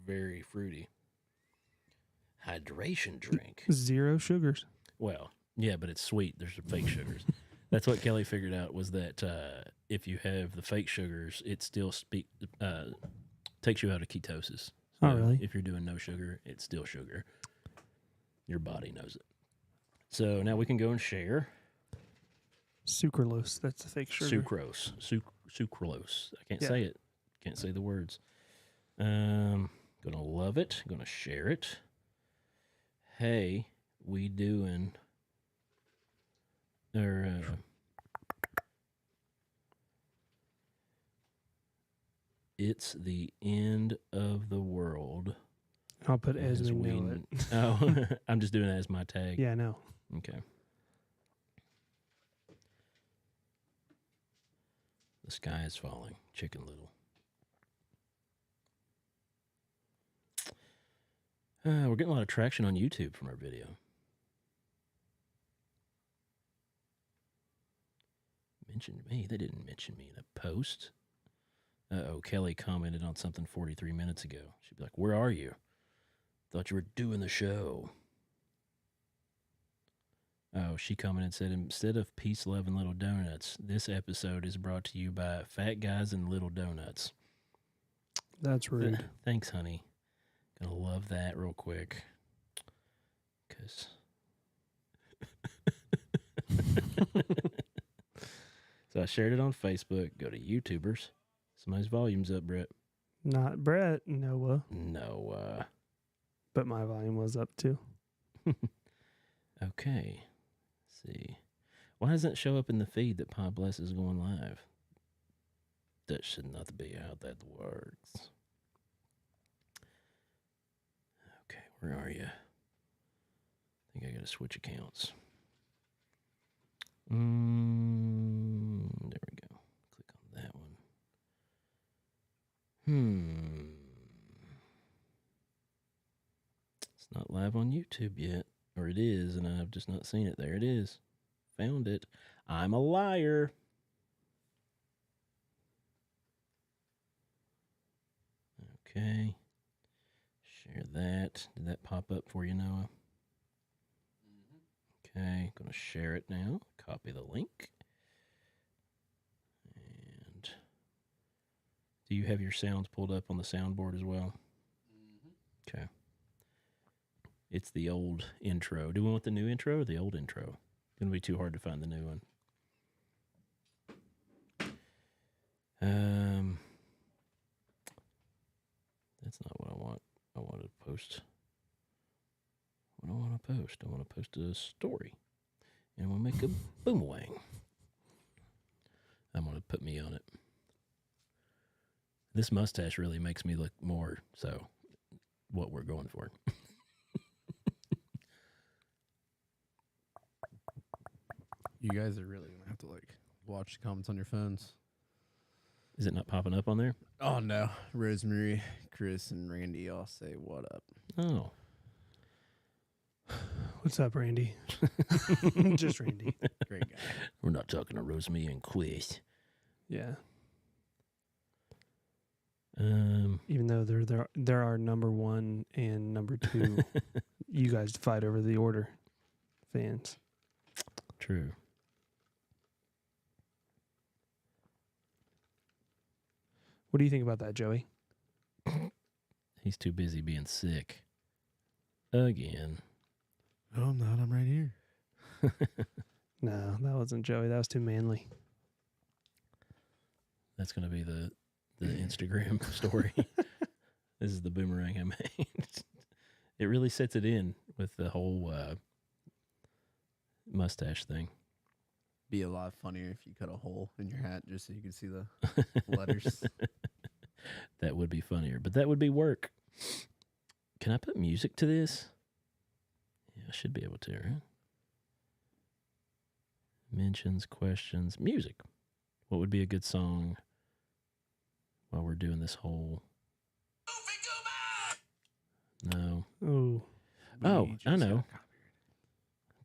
very fruity. Hydration drink. 0 sugars. Well, yeah, but it's sweet. There's fake sugars. That's what Kelly figured out was that if you have the fake sugars, it still takes you out of ketosis. So Oh, really? if you're doing no sugar, it's still sugar. Your body knows it. So now we can go and share. Sucralose. That's the fake sugar. Sucrose. Sucralose. I can't say it. Can't say the words. Gonna love it. Gonna share it. Hey, we doing... it's the end of the world. I'll put as we know it. Oh, I'm just doing it as my tag. Yeah, I know. Okay. The sky is falling. Chicken Little. We're getting a lot of traction on YouTube from our video. Mentioned me. They didn't mention me in a post. Uh-oh, Kelly commented on something 43 minutes ago. She'd be like, where are you? Thought you were doing the show. Oh, she commented and said, instead of peace, love, and little donuts, this episode is brought to you by Fat Guys and Little Donuts. That's rude. Thanks, honey. Gonna love that real quick. Because... So I shared it on Facebook. Go to YouTubers. Somebody's volume's up, Brett. Not Brett, Noah. Noah. But my volume was up too. Okay. Let's see. Why doesn't it show up in the feed that Pod Bless is going live? That should not be how that works. Okay, where are you? I think I gotta switch accounts. There we go. Click on that one. It's not live on YouTube yet. Or it is, and I've just not seen it. There it is. Found it. I'm a liar. Okay. Share that. Did that pop up for you, Noah? Okay, going to share it now. Copy the link. And do you have your sounds pulled up on the soundboard as well? Okay. It's the old intro. Do we want the new intro or the old intro? It's going to be too hard to find the new one. That's not what I want. I want to post... What do I want to post? I want to post a story. And I want to make a boomerang. I'm going to put me on it. This mustache really makes me look more so what we're going for. You guys are really going to have to, watch the comments on your phones. Is it not popping up on there? Oh, no. Rosemary, Chris, and Randy all say, what up? Oh. What's up, Randy? Just Randy. Great guy. We're not talking to Rosemary and Chris. Yeah. Even though they're our number 1 and number 2, you guys fight over the order, fans. True. What do you think about that, Joey? He's too busy being sick. Again. No, I'm not. I'm right here. No, that wasn't Joey. That was too manly. That's going to be the Instagram story. This is the boomerang I made. It really sets it in with the whole mustache thing. Be a lot funnier if you cut a hole in your hat just so you can see the letters. That would be funnier, but that would be work. Can I put music to this? Yeah, I should be able to, right? Mentions, questions, music. What would be a good song while we're doing this whole... No. Oh. Oh, I know.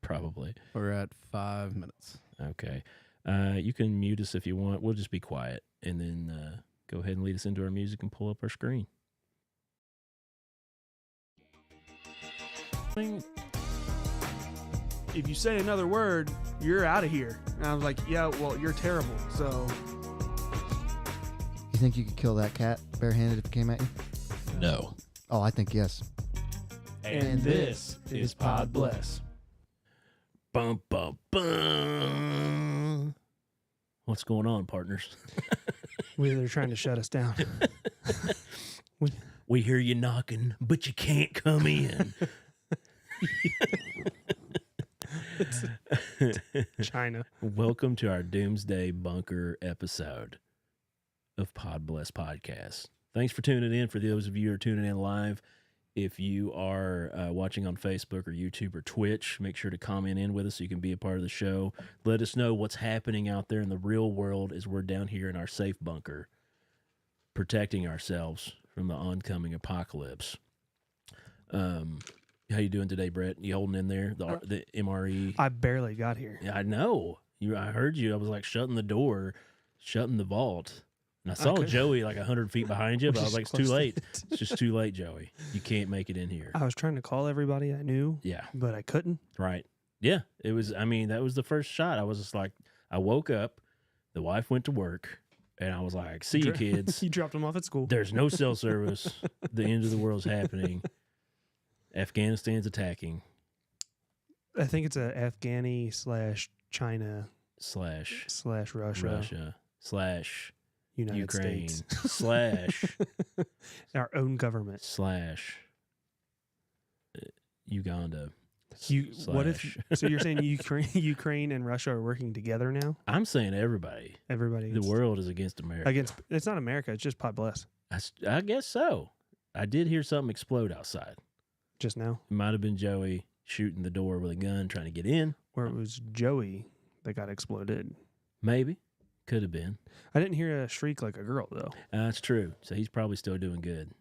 Probably. We're at 5 minutes. Okay. You can mute us if you want. We'll just be quiet and then go ahead and lead us into our music and pull up our screen. If you say another word, you're out of here. And I was like, yeah, well, you're terrible. So You think you could kill that cat barehanded if it came at you? No. Oh, I think yes. And this is Pod Bless. Bum, bum, bum. What's going on, partners? They're trying to shut us down. We hear you knocking, but you can't come in. China. Welcome to our Doomsday Bunker episode of Pod Bless Podcast. Thanks for tuning in. For those of you who are tuning in live, if you are watching on Facebook or YouTube or Twitch, make sure to comment in with us so you can be a part of the show. Let us know what's happening out there in the real world as we're down here in our safe bunker, protecting ourselves from the oncoming apocalypse. How you doing today, Brett? You holding in there? The MRE? I barely got here. Yeah, I know. I heard you. I was like shutting the door, shutting the vault. And I saw Joey like 100 feet behind you, but I was like, it's too late. It's just too late, Joey. You can't make it in here. I was trying to call everybody I knew. Yeah. But I couldn't. Right. Yeah. It was, I mean, that was the first shot. I was just like, I woke up, the wife went to work, and I was like, see you kids. You dropped them off at school. There's no cell service. The end of the world's happening. Afghanistan's attacking. I think it's a Afghani / China / Russia / United Ukraine States / our own government / Uganda. What if? So you're saying Ukraine and Russia are working together now? I'm saying everybody. Everybody. The world is against America. It's not America. It's just Pod Bless. I guess so. I did hear something explode outside. Just now. It might have been Joey shooting the door with a gun trying to get in. Or it was Joey that got exploded. Maybe. Could have been. I didn't hear a shriek like a girl, though. That's true. So he's probably still doing good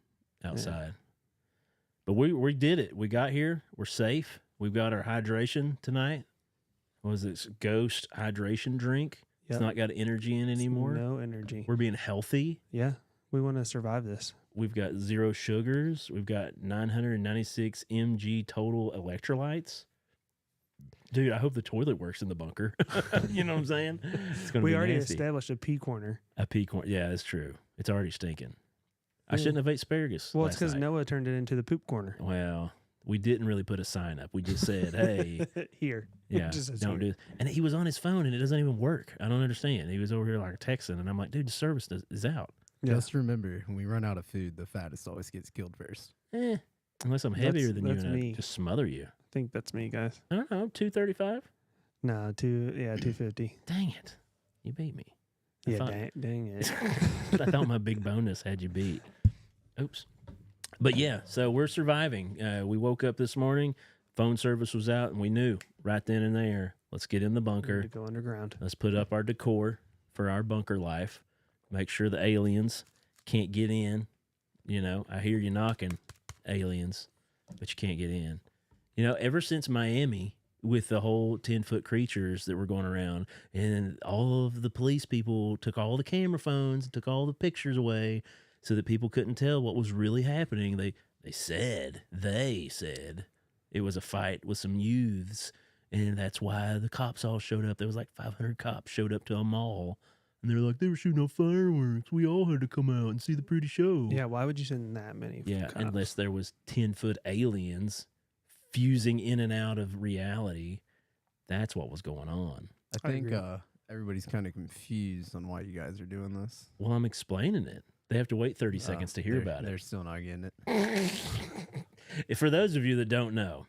outside. Yeah. But we did it. We got here. We're safe. We've got our hydration tonight. What was this? Ghost hydration drink. Yep. It's not got energy in anymore. No energy. We're being healthy. Yeah. We want to survive this. We've got 0 sugars. We've got 996 mg total electrolytes. Dude, I hope the toilet works in the bunker. You know what I'm saying? It's gonna be already nasty. Established a pea corner. A pea corner. Yeah, that's true. It's already stinking. I shouldn't have ate asparagus. Well, it's because Noah turned it into the poop corner. Well, we didn't really put a sign up. We just said, hey. Here. Yeah, don't do it. And he was on his phone and it doesn't even work. I don't understand. He was over here like texting and I'm like, dude, the service is out. Yeah. Just remember, when we run out of food, the fattest always gets killed first. Unless I'm heavier than you and I just smother you. I think that's me, guys. I don't know, 235? No, 250. Dang it. You beat me. Dang it. I thought my big bonus had you beat. Oops. But yeah, so we're surviving. We woke up this morning, phone service was out, and we knew right then and there, let's get in the bunker. To go underground. Let's put up our decor for our bunker life. Make sure the aliens can't get in. You know, I hear you knocking, aliens, but you can't get in. You know, ever since Miami, with the whole 10-foot creatures that were going around, and all of the police people took all the camera phones, took all the pictures away so that people couldn't tell what was really happening. They said it was a fight with some youths, and that's why the cops all showed up. There was like 500 cops showed up to a mall. And they're like, they were shooting off fireworks. We all had to come out and see the pretty show. Yeah, why would you send that many? Yeah, cops? Unless there was 10-foot aliens fusing in and out of reality. That's what was going on. I think everybody's kind of confused on why you guys are doing this. Well, I'm explaining it. They have to wait 30 seconds to hear about it. They're still not getting it. For those of you that don't know,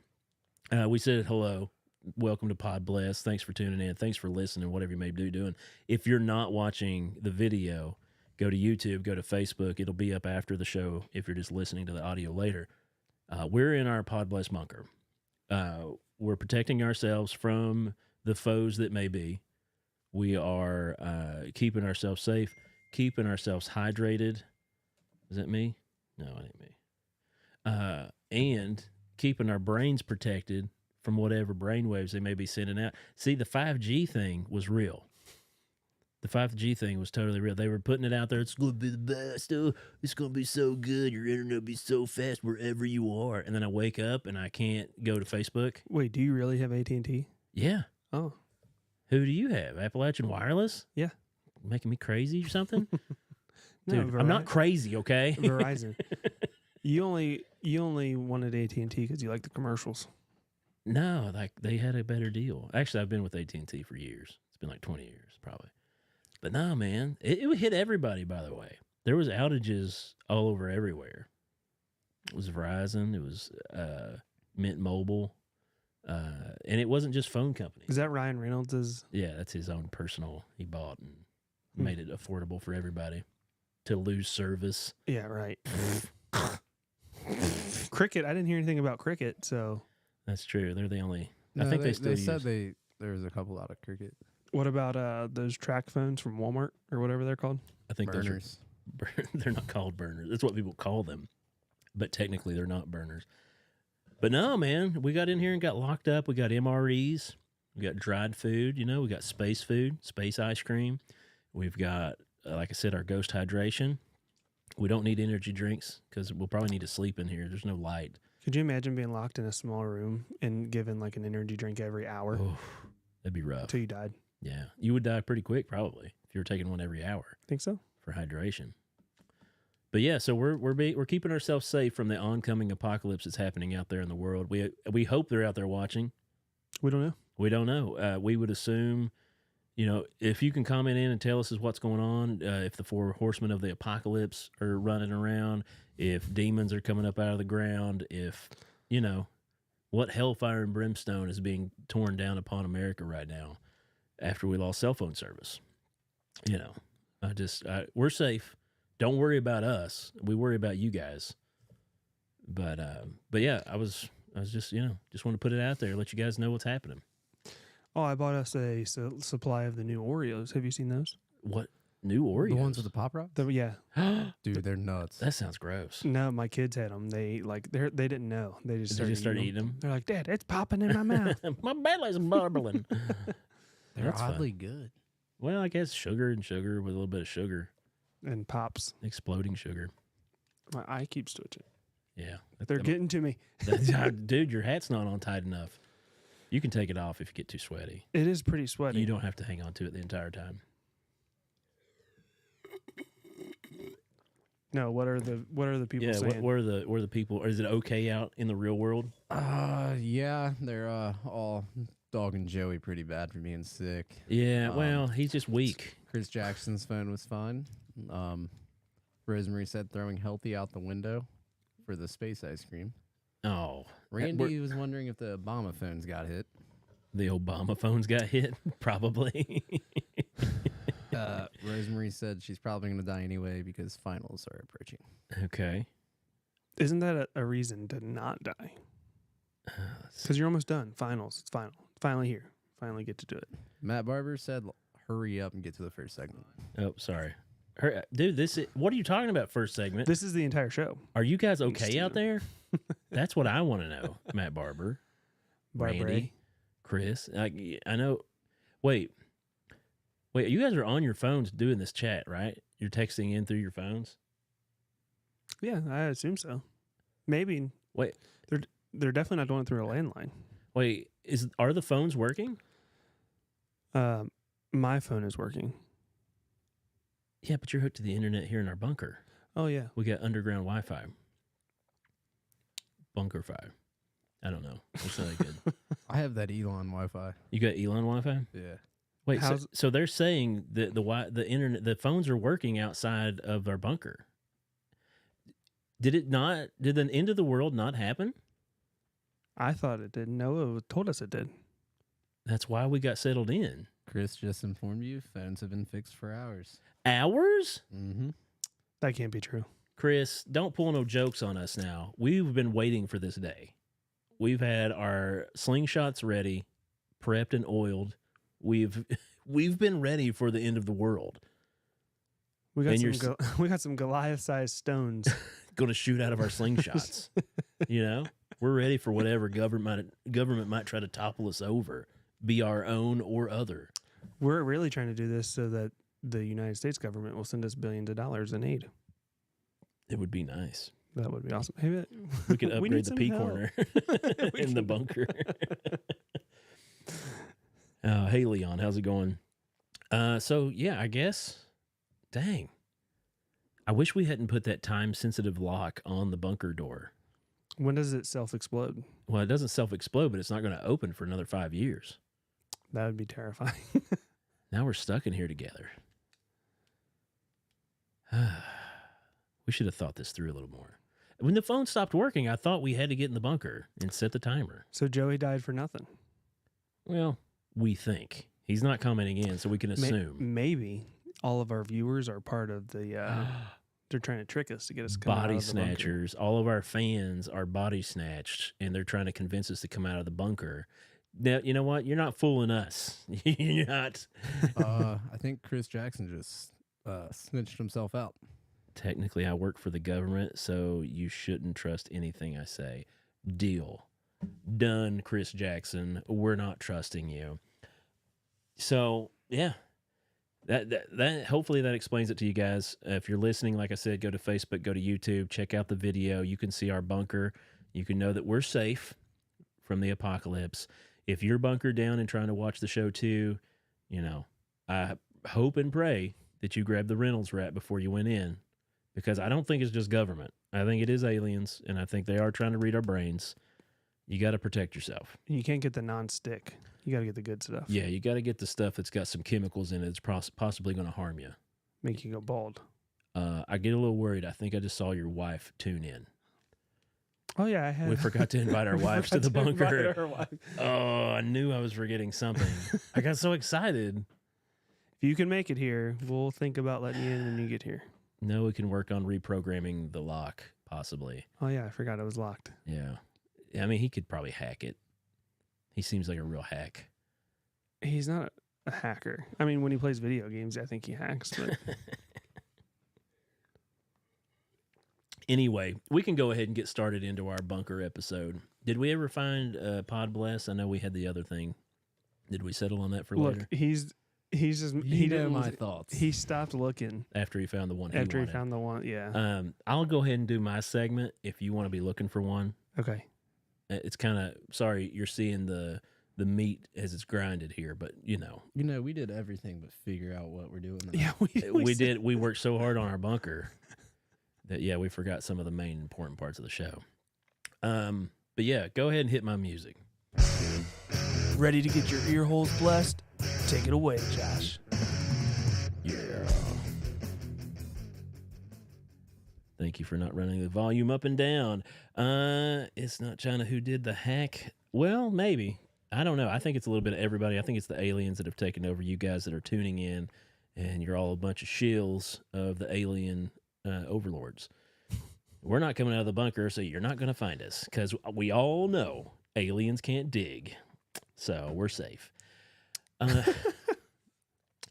we said hello. Welcome to Pod Bless. Thanks for tuning in. Thanks for listening, whatever you may be doing. If you're not watching the video, go to YouTube, go to Facebook. It'll be up after the show if you're just listening to the audio later. We're in our Pod Bless bunker. We're protecting ourselves from the foes that may be. We are keeping ourselves safe, keeping ourselves hydrated. Is that me? No, it ain't me. And keeping our brains protected from whatever brainwaves they may be sending out. See, the 5G thing was real. The 5G thing was totally real. They were putting it out there. It's going to be the best. Oh, it's going to be so good. Your internet will be so fast wherever you are. And then I wake up and I can't go to Facebook. Wait, do you really have AT&T? Yeah. Oh, Who do you have? Appalachian Wireless? Yeah. Making me crazy or something? no, Dude, I'm not crazy, okay? Verizon. You only wanted AT&T because you like the commercials. No, like they had a better deal. Actually, I've been with AT&T for years. It's been like 20 years, probably. But no, man, it would hit everybody. By the way, there was outages all over everywhere. It was Verizon. It was Mint Mobile, and it wasn't just phone companies. Is that Ryan Reynolds'? Yeah, that's his own personal. He bought and made it affordable for everybody to lose service. Yeah, right. Cricket. I didn't hear anything about Cricket, so. That's true. They're the only. No, I think they still said use. there was a couple out of Cricket What about those track phones from Walmart or whatever they're called? I think those are burners. they're not called burners. That's what people call them, but technically they're not burners. But no, man, we got in here and got locked up. We got MREs. We got dried food. You know, we got space food, space ice cream. We've got, like I said, our Ghost hydration. We don't need energy drinks because we'll probably need to sleep in here. There's no light. Could you imagine being locked in a small room and given like an energy drink every hour Oh, that'd be rough. until you died? Yeah, you would die pretty quick probably if you were taking one every hour Think so? for hydration. But yeah, so we're keeping ourselves safe from the oncoming apocalypse that's happening out there in the world. We hope they're out there watching. We don't know. We don't know. We would assume, you know, if you can comment in and tell us what's going on, if the 4 horsemen of the apocalypse are running around, if demons are coming up out of the ground, if, you know, what hellfire and brimstone is being torn down upon America right now after we lost cell phone service. You know, we're safe. Don't worry about us. We worry about you guys. But yeah, I was just, you know, just want to put it out there, let you guys know what's happening. Oh, I bought us a supply of the new Oreos. Have you seen those? What? New Oreos? The ones with the pop rocks? Yeah. Dude, they're nuts. That sounds gross. No, my kids had them. They didn't know. They just Did you started, start eating them? They're like, Dad, it's popping in my mouth. My belly's bubbling. They're That's fun. oddly good. Well, I guess sugar with a little bit of sugar, And pops. exploding sugar. My eye keeps twitching. Yeah, They're getting to me. dude. Your hat's not on tight enough. You can take it off if you get too sweaty. It is pretty sweaty. You don't have to hang on to it the entire time. No, what are the people Yeah, saying? what are the people? Or is it okay out in the real world? Yeah, they're all dogging Joey pretty bad for being sick. Yeah, well, he's just weak. Chris Jackson's phone was fine. Rosemary said throwing healthy out the window for the space ice cream. Oh, Randy was wondering if the Obama phones got hit. the Obama phones got hit, probably. Rosemary said she's probably going to die anyway because finals are approaching. Okay. Isn't that a reason to not die? Because you're almost done. Finals. It's final. Finally here. Finally get to do it. Matt Barber said, hurry up and get to the first segment. Oh, sorry. Dude, what are you talking about? First segment. This is the entire show. Are you guys okay out there? That's what I want to know. Matt Barber, Barbara. Randy, Chris. I know. Wait. You guys are on your phones doing this chat, right? You're texting in through your phones. Yeah, I assume so. Maybe. Wait. They're definitely not doing it through a landline. Wait, are the phones working? My phone is working. Yeah, but you're hooked to the internet here in our bunker. Oh yeah. We got underground Wi-Fi. Bunker 5. I don't know. It's not that good. I have that Elon Wi-Fi. You got Elon Wi-Fi? Yeah. Wait, so they're saying that the internet, the phones are working outside of our bunker. Did the end of the world not happen? I thought it did. No, it told us it did. That's why we got settled in. Chris just informed you phones have been fixed for hours. Hours? Mm-hmm. That can't be true. Chris, don't pull no jokes on us now. We've been waiting for this day. We've had our slingshots ready, prepped and oiled. We've been ready for the end of the world. We got And we got some Goliath-sized stones. Going to shoot out of our slingshots. You know, we're ready for whatever government might try to topple us over, be our own or other. We're really trying to do this so that the United States government will send us billions of dollars in aid. It would be nice. That would be awesome. Hey, We could we need upgrade the some P help. corner We in the can- bunker. Hey, Leon, how's it going? So, yeah, I guess. Dang. I wish we hadn't put that time-sensitive lock on the bunker door. When does it self-explode? Well, it doesn't self-explode, but it's not going to open for another 5 years. That would be terrifying. Now we're stuck in here together. We should have thought this through a little more. When the phone stopped working, I thought we had to get in the bunker and set the timer. So Joey died for nothing. Well, we think. He's not commenting in, so we can May- assume. maybe all of our viewers are part of the. They're trying to trick us to get us to come out Body of the bunker. snatchers. All of our fans are body snatched, and they're trying to convince us to come out of the bunker. Now, you know what? You're not fooling us. You're not. I think Chris Jackson just snitched himself out. Technically, I work for the government, so you shouldn't trust anything I say. Deal. Done, Chris Jackson. We're not trusting you. So, yeah. That hopefully that explains it to you guys. If you're listening, like I said, go to Facebook, go to YouTube, check out the video. You can see our bunker. You can know that we're safe from the apocalypse. If you're bunkered down and trying to watch the show too, you know, I hope and pray that you grab the Reynolds wrap before you went in, because I don't think it's just government. I think it is aliens, and I think they are trying to read our brains. You got to protect yourself. You can't get the non-stick. You got to get the good stuff. Yeah, you got to get the stuff that's got some chemicals in it that's possibly going to harm you. Make you go bald. I get a little worried. I think I just saw your wife tune in. Oh yeah, I had. We forgot to invite our We wives to forgot the invite bunker. our wife. Oh, I knew I was forgetting something. I got so excited. If you can make it here, we'll think about letting you in when you get here. No, we can work on reprogramming the lock, possibly. Oh yeah, I forgot it was locked. Yeah. I mean, he could probably hack it. He seems like a real hack. He's not a hacker. I mean, when he plays video games, I think he hacks. But Anyway, we can go ahead and get started into our bunker episode. Did we ever find Pod Bless? I know we had the other thing. Did we settle on that for look, later? he's just You he know didn't. my thoughts. He stopped looking After he found the one after he wanted. found the one. Yeah. I'll go ahead and do my segment if you want to be looking for one. Okay. It's kind of sorry you're seeing the meat as it's grinded here, but you know You know, we did everything but figure out what we're doing. Now. Yeah, we did. We worked so hard on our bunker that we forgot some of the main important parts of the show. But yeah, go ahead and hit my music. Ready to get your ear holes blessed? Take it away, Josh. Yeah. Thank you for not running the volume up and down. It's not China who did the hack. Well, maybe. I don't know. I think it's a little bit of everybody. I think it's the aliens that have taken over you guys that are tuning in, and you're all a bunch of shills of the alien overlords. We're not coming out of the bunker, so you're not going to find us, because we all know aliens can't dig. So we're safe.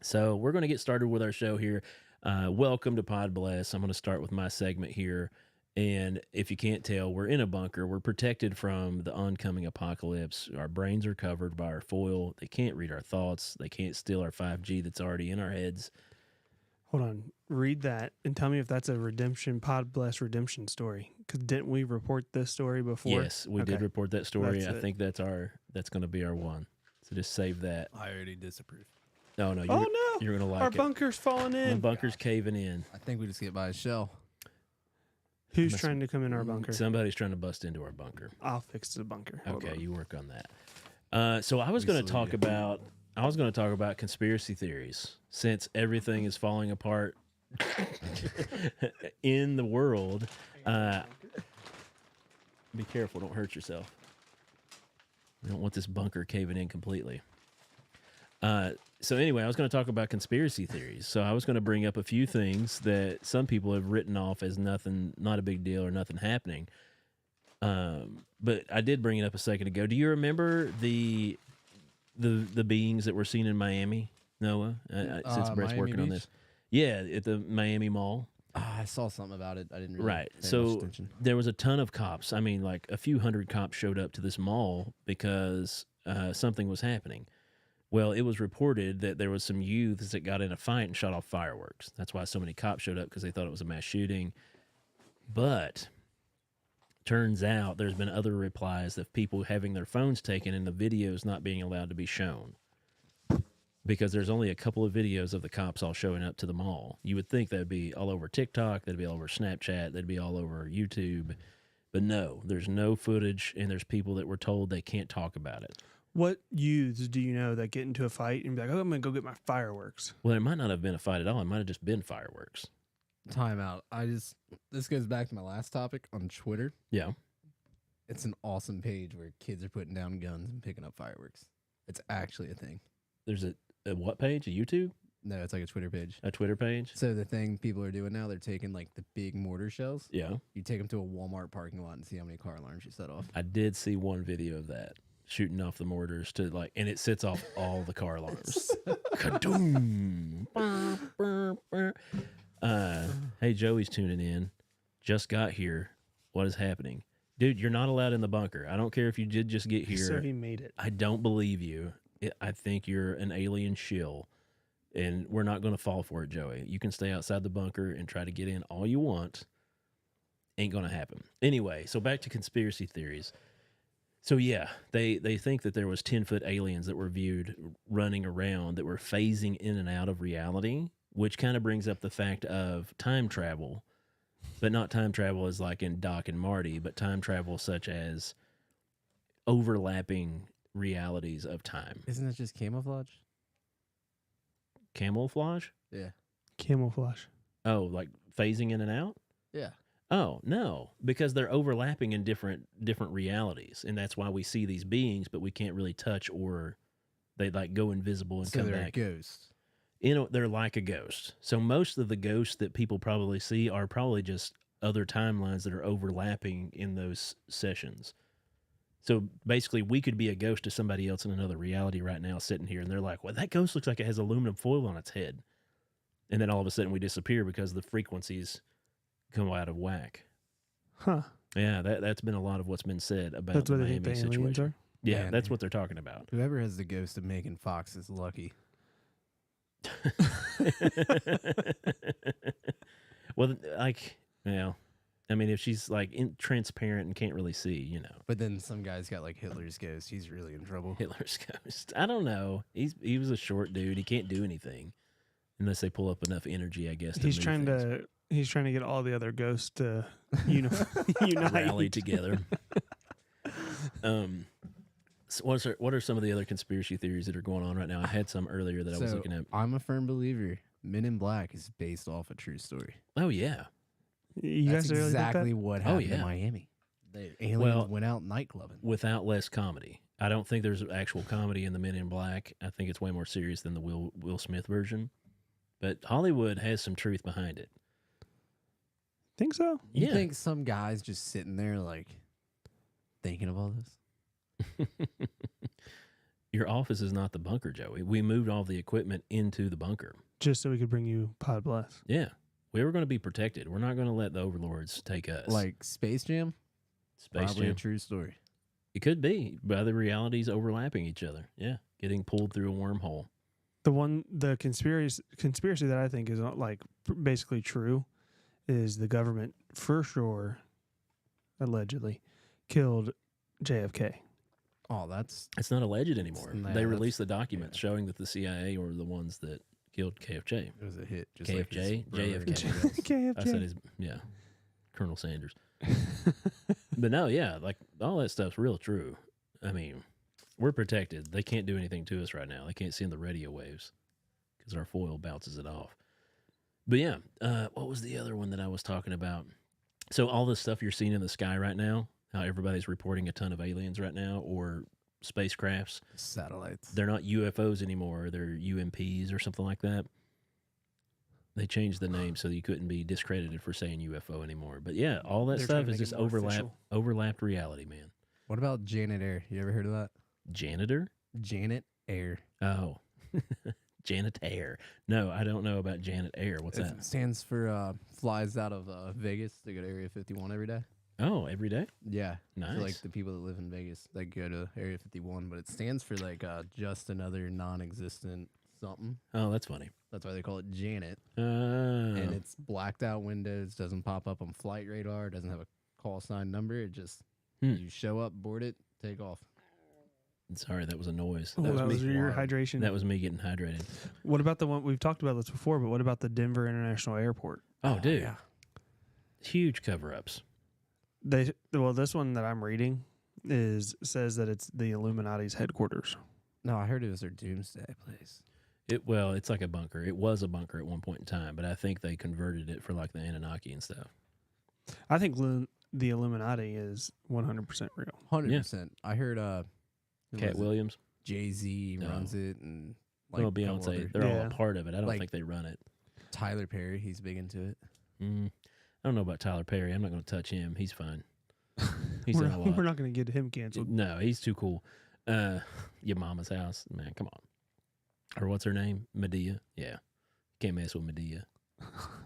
So we're going to get started with our show here. Welcome to Pod Bless. I'm going to start with my segment here. And if you can't tell, we're in a bunker. We're protected from the oncoming apocalypse. Our brains are covered by our foil. They can't read our thoughts. They can't steal our 5G that's already in our heads. Hold on. Read that and tell me if that's a redemption, Pod Bless redemption story. Because didn't we report this story before? Yes, we did Okay. report that story. That's I it. think that's going to be our one. So just save that. I already disapprove. Oh no, Oh no! you're going to like Our it. bunker's falling The in. bunker's caving in. I think we just get by a shell. Who's Must- trying to come in our bunker? Somebody's trying to bust into our bunker. I'll fix the bunker. Hold Okay, on. you work on that. So I was We going to salute talk you. about conspiracy theories, since everything is falling apart in the world. Be careful, don't hurt yourself. We don't want this bunker caving in completely. So anyway, I was going to talk about conspiracy theories. So I was going to bring up a few things that some people have written off as nothing, not a big deal or nothing happening. But I did bring it up a second ago. Do you remember the beings that were seen in Miami, Noah? Since Brett's Miami working on Beach? this. Yeah, at the Miami Mall. I saw something about it. I didn't really Right. pay much So attention. there was a ton of cops. I mean, like a few hundred cops showed up to this mall because something was happening. Well, it was reported that there was some youths that got in a fight and shot off fireworks. That's why so many cops showed up, because they thought it was a mass shooting. But turns out there's been other replies of people having their phones taken and the videos not being allowed to be shown, because there's only a couple of videos of the cops all showing up to the mall. You would think that'd be all over TikTok, that'd be all over Snapchat, that'd be all over YouTube. But no, there's no footage, and there's people that were told they can't talk about it. What youths do you know that get into a fight and be like, "Oh, I'm gonna go get my fireworks"? Well, it might not have been a fight at all. It might have just been fireworks. Time out. This goes back to my last topic on Twitter. Yeah. It's an awesome page where kids are putting down guns and picking up fireworks. It's actually a thing. There's a what page? A YouTube? No, it's like a Twitter page. A Twitter page? So the thing people are doing now, they're taking like the big mortar shells. Yeah. You take them to a Walmart parking lot and see how many car alarms you set off. I did see one video of that, shooting off the mortars to and it sets off all the car alarms. Kadoom. Burr, burr, burr. Hey, Joey's tuning in. Just got here. What is happening? Dude, you're not allowed in the bunker. I don't care if you did just get here. So he made it. I don't believe you. I think you're an alien shill, and we're not going to fall for it, Joey. You can stay outside the bunker and try to get in all you want. Ain't going to happen. Anyway, so back to conspiracy theories. So yeah, they think that there was 10-foot aliens that were viewed running around that were phasing in and out of reality, which kind of brings up the fact of time travel, but not time travel as like in Doc and Marty, but time travel such as overlapping realities of time. Isn't it just camouflage? Camouflage? Yeah. Camouflage. Oh, like phasing in and out? Yeah. Oh, no, because they're overlapping in different realities, and that's why we see these beings, but we can't really touch, or they like go invisible and So come they're back. ghosts. You know, they're like a ghost. So most of the ghosts that people probably see are probably just other timelines that are overlapping in those sessions. So basically, we could be a ghost to somebody else in another reality right now, sitting here, and they're like, well, that ghost looks like it has aluminum foil on its head. And then all of a sudden we disappear because the frequencies come out of whack. Huh. Yeah, that's been a lot of what's been said about That's the what they think Miami the aliens situation. are. Yeah, Man. that's what they're talking about. Whoever has the ghost of Megan Fox is lucky. Well, like, you know, I mean, if she's like transparent and can't really see, you know, But then some guy's got like Hitler's ghost. He's really in trouble. Hitler's ghost. I don't know. He was a short dude. He can't do anything unless they pull up enough energy, I guess. He's trying to get all the other ghosts to unite. rally together. So what are some of the other conspiracy theories that are going on right now? I had some earlier that I was So, looking at. I'm a firm believer Men in Black is based off a true story. Oh yeah, You That's guys really exactly think what Oh, happened yeah. in Miami. The aliens Well- went out nightclubbing. without less comedy. I don't think there's actual comedy in the Men in Black. I think it's way more serious than the Will Smith version. But Hollywood has some truth behind it. that? Think so? You Yeah. think some guy's just sitting there like thinking of all this? Your office is not the bunker, Joey. We moved all the equipment into the bunker. Just so we could bring you Pod Bless. Yeah. We were going to be protected. We're not going to let the overlords take us. Like Space Jam? Space Probably a Jam. true story. It could be, but other realities overlapping each other. Yeah. Getting pulled through a wormhole. The conspiracy that I think is like basically true is the government for sure, allegedly, killed JFK. Oh, that's It's not alleged anymore. Nah, They that's- released the documents showing that the CIA were the ones that killed KFJ. it was a hit. Just KFJ? like his brother and JFK. everything else. KFJ. I said his, yeah, Colonel Sanders. But no, yeah, like all that stuff's real true. I mean, we're protected. They can't do anything to us right now. They can't send the radio waves because our foil bounces it off. But yeah, what was the other one that I was talking about? So all this stuff you're seeing in the sky right now, how everybody's reporting a ton of aliens right now or spacecrafts. Satellites. They're not UFOs anymore. They're UMPs or something like that. They changed the name so you couldn't be discredited for saying UFO anymore. But yeah, all that They're stuff trying to is make it just more official. overlapped reality, man. What about Janet Air? You ever heard of that? Janitor? Janet Air. Oh, Janet Air. No, I don't know about Janet Air. What's It that? stands for flies out of Vegas to go to Area 51 every day. Oh, every day? Yeah. Nice. For like the people that live in Vegas that go to Area 51, but it stands for like just another non-existent something. Oh, that's funny. That's why they call it Janet. Oh. And it's blacked out windows, doesn't pop up on flight radar, doesn't have a call sign number. It just you show up, board it, take off. Sorry, that was a noise. Oh, that was me. your Wow. hydration. That was me getting hydrated. What about the one we've talked about this before? But what about the Denver International Airport? Oh, dude. Yeah. Huge cover-ups. This one that I'm reading says that it's the Illuminati's headquarters. No, I heard it was their doomsday place. It's like a bunker. It was a bunker at one point in time, but I think they converted it for like the Anunnaki and stuff. I think the Illuminati is 100% real. 100%. I heard Cat Williams. Jay-Z No. runs it, and like Well, a couple Beyonce. other- They're all Yeah. a part of it. I don't Like- think they run it. Tyler Perry, he's big into it. I don't know about Tyler Perry. I'm not going to touch him. He's fine. He's we're done a lot. not going to get him canceled. No, he's too cool. Your mama's house, man. Come on. Or what's her name? Medea. Yeah, can't mess with Medea.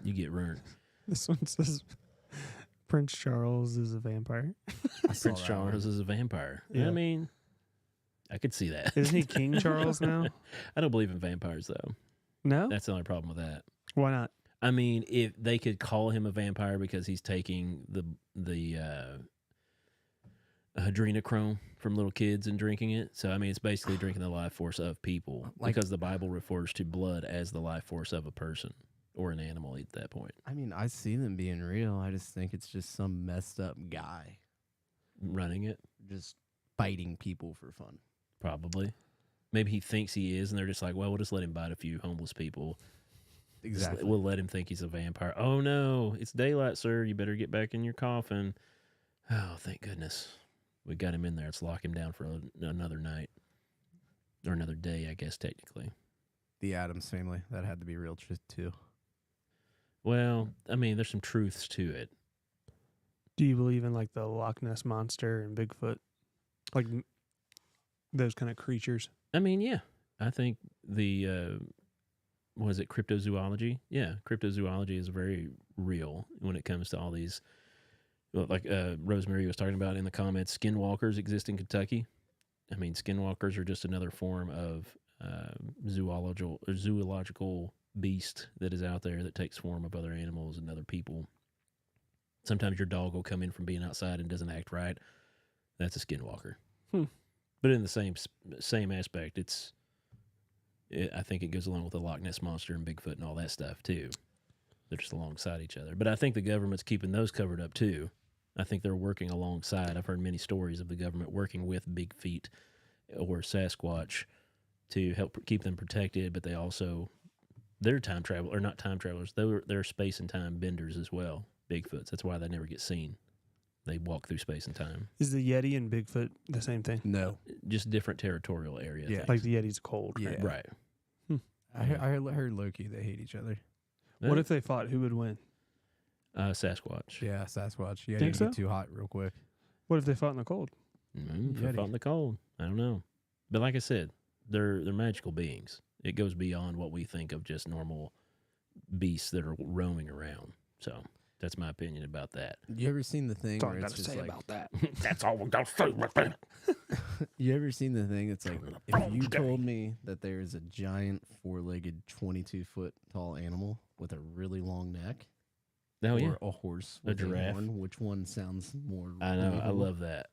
You get ruined. This one says Prince Charles is a vampire. I saw Prince that Charles one. is a vampire. Yeah. I mean, I could see that. Isn't he King Charles now? I don't believe in vampires though. No? That's the only problem with that. Why not? I mean, if they could call him a vampire because he's taking the adrenochrome from little kids and drinking it. So I mean, it's basically drinking the life force of people because the Bible refers to blood as the life force of a person or an animal at that point. I mean, I see them being real. I just think it's just some messed up guy Running it, just fighting people for fun. probably. Maybe he thinks he is, and they're just like, well, we'll just let him bite a few homeless people. Exactly. We'll let him think he's a vampire. Oh, no, it's daylight, sir. You better get back in your coffin. Oh, thank goodness. We got him in there. Let's lock him down for another night. Or another day, I guess, technically. The Addams family, that had to be real too. Well, I mean, there's some truths to it. Do you believe in like the Loch Ness Monster and Bigfoot? Like those kind of creatures? I mean, yeah. I think the, what is it, cryptozoology? Yeah, cryptozoology is very real when it comes to all these, well, like Rosemary was talking about in the comments, skinwalkers exist in Kentucky. I mean, skinwalkers are just another form of zoological beast that is out there that takes form of other animals and other people. Sometimes your dog will come in from being outside and doesn't act right. That's a skinwalker. But in the same aspect, I think it goes along with the Loch Ness Monster and Bigfoot and all that stuff too. They're just alongside each other. But I think the government's keeping those covered up too. I think they're working alongside. I've heard many stories of the government working with Big Feet or Sasquatch to help keep them protected, but they also, they're time travel, or not time travelers, they're space and time benders as well, Bigfoots. That's why they never get seen. They walk through space and time. Is the Yeti and Bigfoot the same thing? No. Just different territorial area. Yeah. things. Like the Yeti's cold. Yeah. Right. I heard Loki, they hate each other. What if they fought? Who would win? Sasquatch. Yeah, Sasquatch. Yeah, Think get so? too hot real quick. What if they fought in the cold? If they Yeti. fought in the cold. I don't know. But like I said, they're magical beings. It goes beyond what we think of just normal beasts that are roaming around. So that's my opinion about that. You ever seen the thing That's all where I it's gotta just say like, about that. That's all we got to say about that. you ever seen the thing? It's like, if you told me that there's a giant 4-legged, 22-foot tall animal with a really long neck, Oh, or yeah. a horse A with giraffe. horn, which one sounds more? I know. I believable? love that.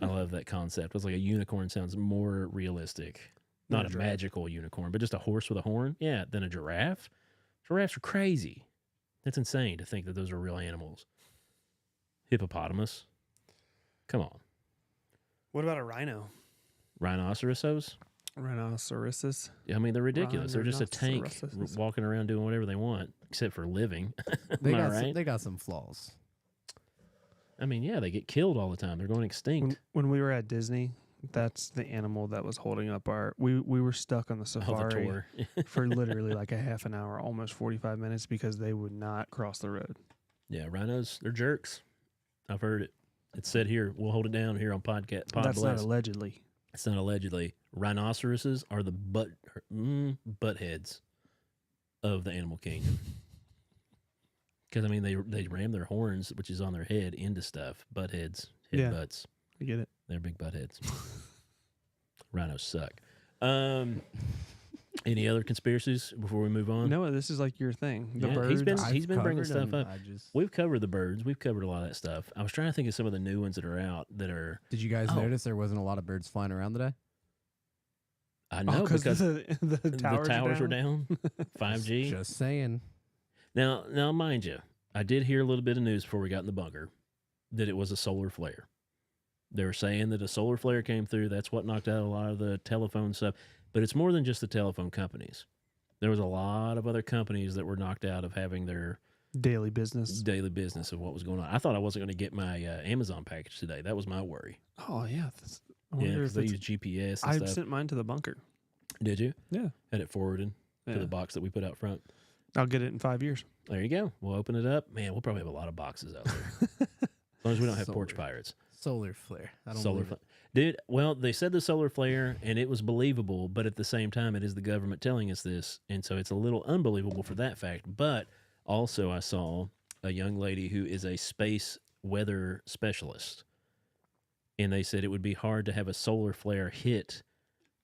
I love that concept. It's like a unicorn sounds more realistic. Not a giraffe. magical unicorn, but just a horse with a horn. Yeah, than a giraffe. Giraffes are crazy. That's insane to think that those are real animals. Hippopotamus. Come on. What about a rhino? Rhinoceroses. Rhinoceroses. I mean, they're ridiculous. They're just a tank Rhinoceroses. walking around doing whatever they want, except for living. They Am I got right? they got some flaws. I mean, yeah, they get killed all the time. They're going extinct. When we were at Disney, that's the animal that was holding up our. We were stuck on the Oh, the safari tour. for literally like a half an hour, almost 45 minutes, because they would not cross the road. Yeah, rhinos, they're jerks. I've heard it. It's said here. We'll hold it down here on podcast. Pod That's not Bless. allegedly. It's not allegedly. Rhinoceroses are the butt heads of the animal kingdom. Because I mean, they ram their horns, which is on their head, into stuff. Butt heads, head Yeah. butts. I get it. They're big butt heads. Rhinos suck. Any other conspiracies before we move on? No, this is like your thing. The Yeah, birds. he's been I've bringing covered stuff 'em, up. I just We've covered the birds. We've covered a lot of that stuff. I was trying to think of some of the new ones that are out that are. Did you guys Oh. notice there wasn't a lot of birds flying around today? I know because because the towers, were down. 5G. Just saying. Now, mind you, I did hear a little bit of news before we got in the bunker that it was a solar flare. They were saying that a solar flare came through. That's what knocked out a lot of the telephone stuff. But it's more than just the telephone companies. There was a lot of other companies that were knocked out of having their daily business. daily business of what was going on. I thought I wasn't going to get my Amazon package today. That was my worry. Oh yeah. I Yeah, wonder because if they it's, use GPS and I stuff. sent mine to the bunker. Did you? Yeah. Had it forwarded Yeah. to the box that we put out front. I'll get it in 5 years. There you go. We'll open it up. Man, we'll probably have a lot of boxes out there. As long as we don't have porch Solar. pirates. Solar flare. I don't Solar believe flare. it. Dude, well, they said the solar flare and it was believable, but at the same time, it is the government telling us this. And so it's a little unbelievable for that fact. But also, I saw a young lady who is a space weather specialist. And they said it would be hard to have a solar flare hit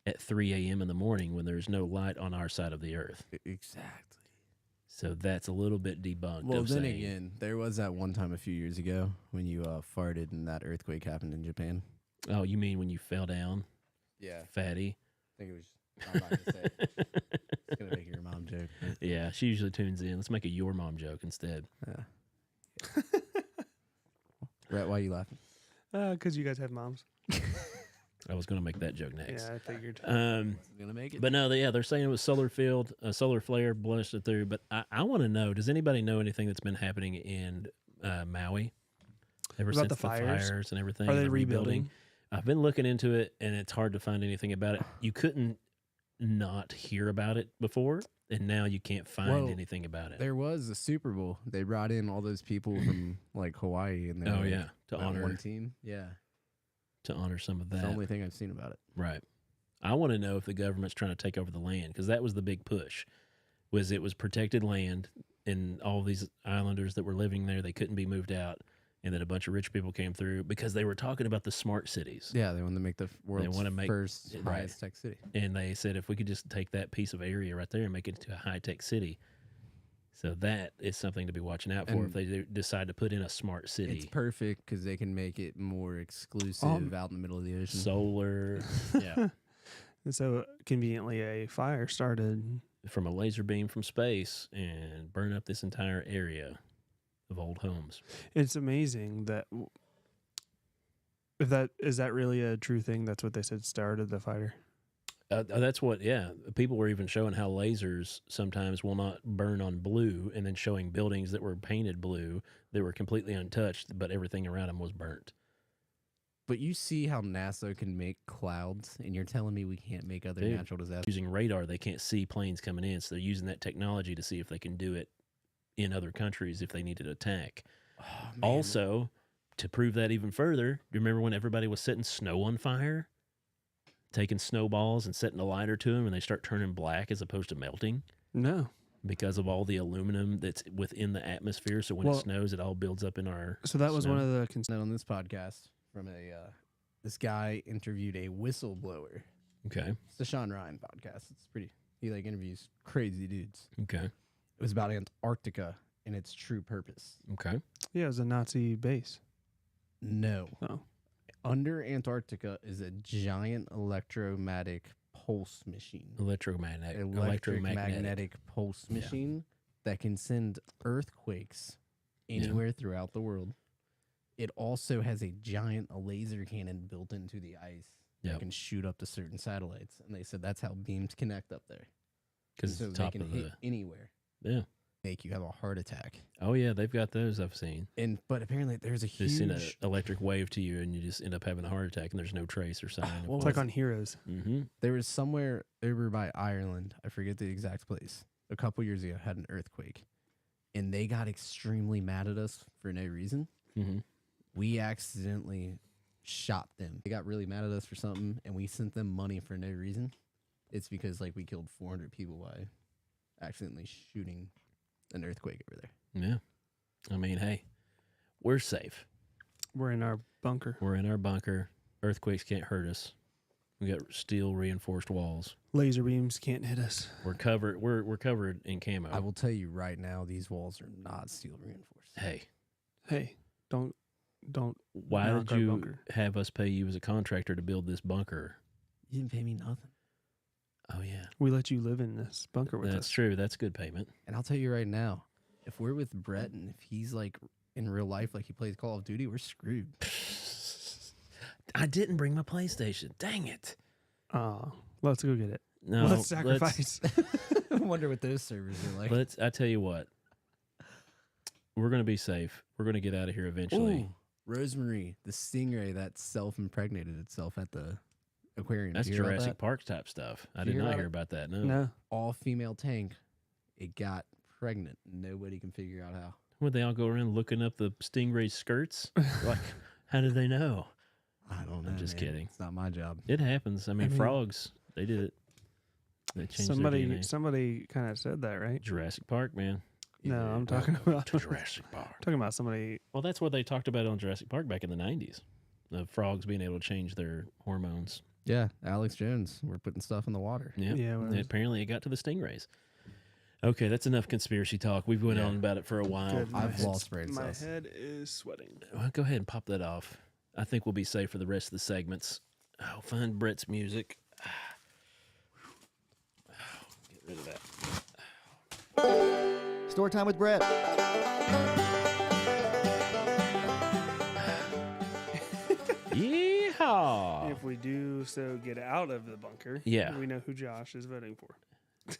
at 3 a.m. in the morning when there's no light on our side of the earth. Exactly. So that's a little bit debunked. Well, of then saying, again, there was that one time a few years ago when you farted and that earthquake happened in Japan. oh, you mean when you fell down, Yeah. fatty? I think it was. I'm not gonna say it. It's gonna make your mom joke. but, Yeah, she usually tunes in. Let's make a your mom joke instead. Yeah. Rhett, why are you laughing? Because you guys have moms. I was going to make that joke next. Yeah, I figured. Gonna make it. But no, they're saying it was solar field, a solar flare blasted through. But I want to know, does anybody know anything that's been happening in Maui ever About since the fires? and everything? Are they the rebuilding? I've been looking into it, and it's hard to find anything about it. You couldn't not hear about it before, and now you can't find Well, anything about it. There was a Super Bowl. They brought in all those people from like Hawaii and they Oh were, yeah, to that honor one team. Yeah, some of it's that. the only thing I've seen about it. Right. I want to know if the government's trying to take over the land because that was the big push. Was it was protected land and all these islanders that were living there, they couldn't be moved out, and then a bunch of rich people came through because they were talking about the smart cities. Yeah, they want to make the world's wanna make- first right. highest tech city. And they said if we could just take that piece of area right there and make it into a high-tech city. So that is something to be watching out for And if they decide to put in a smart city. It's perfect because they can make it more exclusive out in the middle of the ocean. Solar, yeah, And so conveniently, a fire started. from a laser beam from space and burn up this entire area of old homes. It's amazing that if that is that really a true thing. That's what they said started the fire. That's what, yeah. People were even showing how lasers sometimes will not burn on blue, and then showing buildings that were painted blue that were completely untouched, but everything around them was burnt. But you see how NASA can make clouds, and you're telling me we can't make other Dude. natural disasters? Using radar, they can't see planes coming in, so they're using that technology to see if they can do it in other countries if they need to attack. Oh, man. Also, to prove that even further, do you remember when everybody was setting snow on fire? Taking snowballs and setting a lighter to them, and they start turning black as opposed to melting? No. Because of all the aluminum that's within the atmosphere. So when Well- it snows, it all builds up in our. So that was snow. one of the Now on this podcast from this guy interviewed a whistleblower. Okay. It's the Sean Ryan podcast. It's pretty. He like interviews crazy dudes. Okay. It was about Antarctica and its true purpose. Okay. yeah, it was a Nazi base. No. Oh, Under Antarctica is a giant electromagnetic pulse machine. Electromagnetic. Pulse Yeah. machine that can send earthquakes anywhere throughout the world. It also has a giant laser cannon built into the ice Yep. that can shoot up to certain satellites. And they said that's how beams connect up there. Because So it's they top can of hit the. anywhere, Yeah. make you have a heart attack. Oh, yeah. They've got those I've seen. But apparently there's a They send an huge. electric wave to you, and you just end up having a heart attack, and there's no trace or sign. Well, it's like on Heroes. Mm-hmm. There was somewhere over by Ireland, I forget the exact place, a couple years ago had an earthquake. And they got extremely mad at us for no reason. Mm-hmm. We accidentally shot them. They got really mad at us for something, and we sent them money for no reason. It's because like we killed 400 people by accidentally shooting an earthquake over there. Yeah. I mean, hey, we're safe. We're in our bunker. We're in our bunker. Earthquakes can't hurt us. We got steel reinforced walls. Laser beams can't hit us. We're covered. We're covered in camo. I will tell you right now, these walls are not steel reinforced. Hey, Hey, don't. why knock did our you bunker. have us pay you as a contractor to build this bunker? You didn't pay me nothing. Oh yeah, We let you live in this bunker with that's us. true. That's good payment. And I'll tell you right now, if we're with Brett and if he's like in real life, like he plays Call of Duty, we're screwed. I didn't bring my PlayStation. Dang it. Let's go get it. No, Let's sacrifice. I wonder what those servers are like. Let's. I tell you what. We're gonna be safe. We're gonna get out of here eventually. Ooh, Rosemary, the stingray that self-impregnated itself at the aquarium. That's Did you hear about Jurassic that? Park type stuff. I Did did you hear not about hear it? about that. No. No. All-female tank. It got pregnant. Nobody can figure out how. Would they all go around looking up the stingray skirts? Like, how did they know? I don't know. I'm just man. kidding. It's not my job. It happens. I mean, mean- frogs. They did it. They changed their DNA. Somebody kind of said that, right? Jurassic Park, man. No, Yeah, I'm talking about Jurassic Park. talking about somebody. Well, that's what they talked about on Jurassic Park back in the 90s. The frogs being able to change their hormones. Yeah, Alex Jones. We're putting stuff in the water. Yeah. Yeah, well, And apparently it got to the stingrays. Okay, that's enough conspiracy talk. We've went Yeah. on about it for a while. Good. I've My lost brain My cells. head is sweating. Well, go ahead and pop that off. I think we'll be safe for the rest of the segments. Oh, find Brett's music. Get rid of that. Story time with Brett. Yeehaw! If we do so, get out of the bunker. Yeah. we know who Josh is voting for.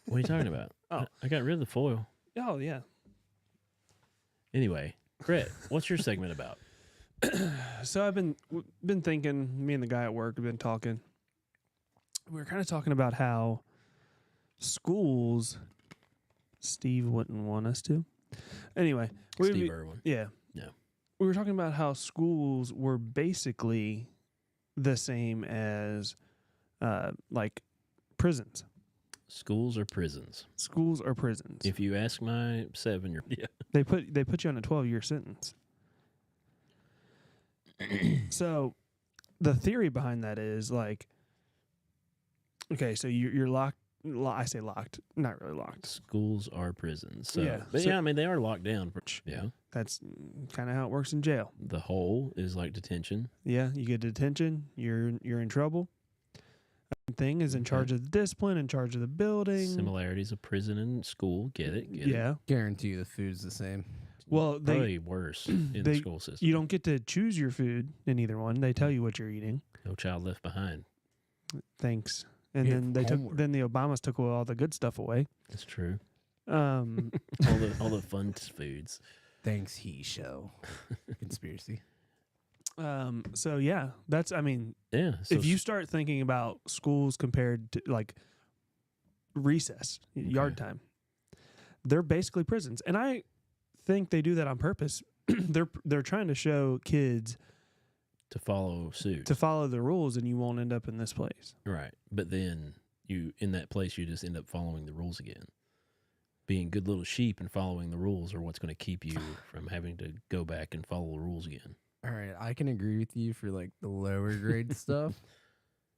What are you talking about? Oh. I got rid of the foil. Oh yeah. Anyway, Brett, what's your segment about? So I've been thinking. Me and the guy at work have been talking. We were kind of talking about how schools. Steve wouldn't want us to. Anyway, Steve Irwin. Yeah. Yeah. We were talking about how schools were basically the same as like prisons. Schools or prisons? Schools are prisons. If you ask my 7-year, yeah. They put you on a 12-year sentence. So the theory behind that is like, okay, so you're locked. I say locked, not really locked. Schools are prisons. So, Yeah, but so- yeah, I mean they are locked down. Yeah, That's kind of how it works in jail. the hole is like detention. Yeah, you get detention. You're in trouble. Thing is in Okay. charge of the discipline, in charge of the building. Similarities of prison and school. Get it? Get it? Yeah. Guarantee you the food's the same. Well, Probably worse in the they- school system. you don't get to choose your food in either one. They tell you what you're eating. No child left behind. Thanks. And You then have they took. homework. Then the Obamas took all the good stuff away. That's true. Um, all the fun foods. Thanks, he show. Conspiracy. So yeah, that's. I mean, Yeah. So if you start thinking about schools compared to like recess, yard time, they're basically prisons, and I think they do that on purpose. They're trying to show kids to follow suit, to follow the rules, and you won't end up in this place. right? But then you in that place, you just end up following the rules again. Being good little sheep and following the rules are what's going to keep you from having to go back and follow the rules again. All right, I can agree with you for like the lower grade stuff,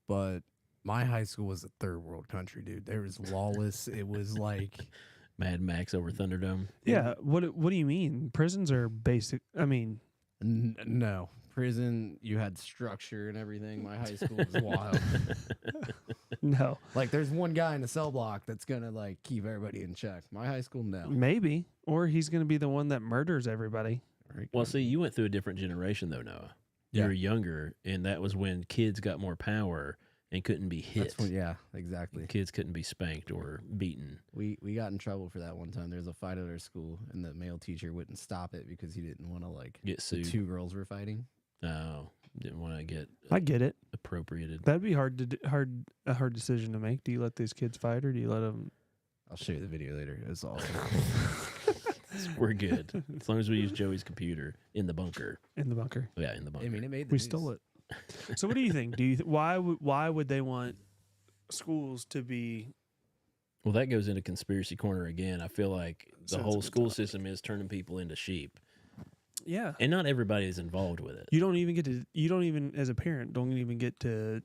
but my high school was a third world country, dude. There was lawless. It was like Mad Max over Thunderdome. Yeah. What do you mean? Prisons are basic. I mean, no prison. You had structure and everything. My high school was wild. no. Like, there's one guy in the cell block that's gonna like keep everybody in check. My high school, no. Maybe, or he's going to be the one that murders everybody. Right? Well, see, you went through a different generation though, Noah. You Yeah. were younger, and that was when kids got more power and couldn't be hit. That's when, yeah, exactly. Kids couldn't be spanked or beaten. We got in trouble for that one time. There was a fight at our school, and the male teacher wouldn't stop it because he didn't want to like Get the sued. two girls were fighting. No, didn't want to get I get it. appropriated. That'd be a hard decision to make. Do you let these kids fight, or do you let them? I'll show you the video later. It was awesome. We're good as long as we use Joey's computer in the bunker. In the bunker. Yeah, in the bunker. I mean, it made the We news. stole it. So what do you think? Do you why would they want schools to be? Well, that goes into conspiracy corner again. I feel like the So that's a whole good school topic. system is turning people into sheep. Yeah. And not everybody is involved with it. You don't even as a parent, don't even get to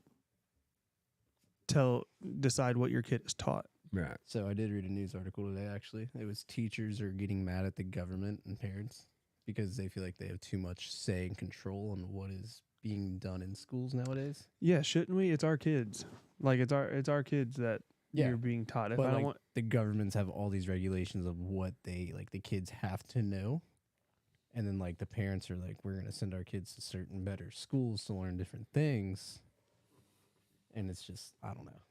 decide what your kid is taught. Right. So I did read a news article today, actually. It was teachers are getting mad at the government and parents because they feel like they have too much say and control on what is being done in schools nowadays. Yeah, shouldn't we? It's our kids. Like it's our kids that Yeah. you're being taught. If But I don't like, want, the governments have all these regulations of what they like the kids have to know. And then like the parents are like, we're gonna send our kids to certain better schools to learn different things. And it's just I don't know.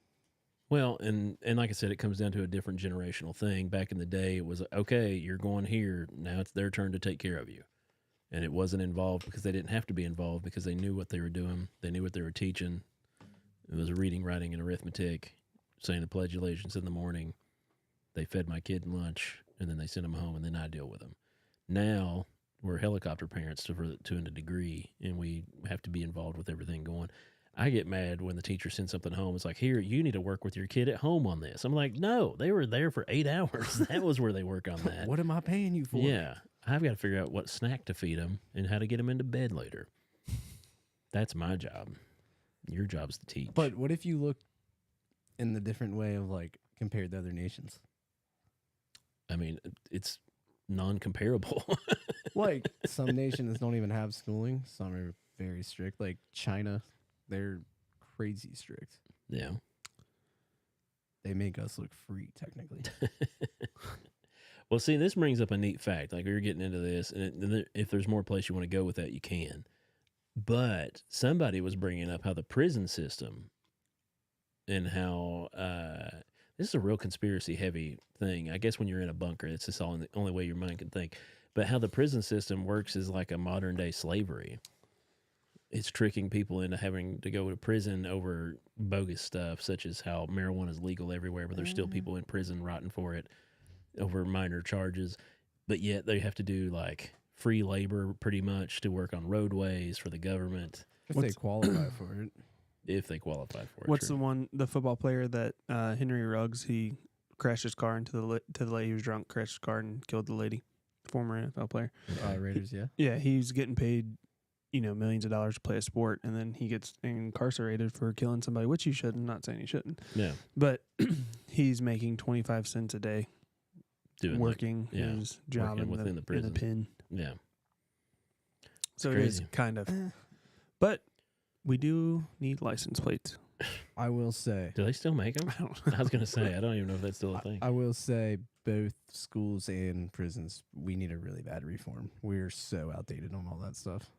Well, and like I said, it comes down to a different generational thing. Back in the day, it was, okay, you're going here. Now it's their turn to take care of you. And it wasn't involved because they didn't have to be involved because they knew what they were doing. They knew what they were teaching. It was reading, writing, and arithmetic, saying the Pledge of Allegiance in the morning. They fed my kid lunch, and then they sent them home, and then I deal with them. Now we're helicopter parents to a degree, and we have to be involved with everything going. I get mad when the teacher sends something home. It's like, here, you need to work with your kid at home on this. I'm like, no, they were there for 8 hours. That was where they work on that. What am I paying you for? Yeah. I've got to figure out what snack to feed them and how to get them into bed later. That's my job. Your job's to teach. But what if you look in the different way of like compared to other nations? I mean, it's non-comparable. Like some nations don't even have schooling. Some are very strict. Like China, they're crazy strict. Yeah. They make us look free, technically. Well, see, this brings up a neat fact. Like, you're getting into this, and if there's more place you want to go with that, you can. But somebody was bringing up how the prison system and how this is a real conspiracy-heavy thing. I guess when you're in a bunker, it's just the only way your mind can think. But how the prison system works is like a modern-day slavery. It's tricking people into having to go to prison over bogus stuff, such as how marijuana is legal everywhere, but there's still people in prison rotting for it over minor charges. But yet they have to do like free labor pretty much to work on roadways for the government If they qualify for it. if they qualify for it. what's true. the football player that Henry Ruggs, he crashed his car into the lady. He was drunk, crashed his car and killed the lady. Former NFL player. Raiders, yeah. Yeah, he's getting paid, millions of dollars to play a sport, and then he gets incarcerated for killing somebody, which he shouldn't. Not saying he shouldn't, Yeah. but he's making 25 cents a day Doing working yeah, his job working within the in prison. the pen. Yeah. So it is crazy. kind of, but we do need license plates. I will say. Do they still make them? I don't I was going to say, I don't even know if that's still a thing. I will say both schools and prisons, we need a really bad reform. We're so outdated on all that stuff.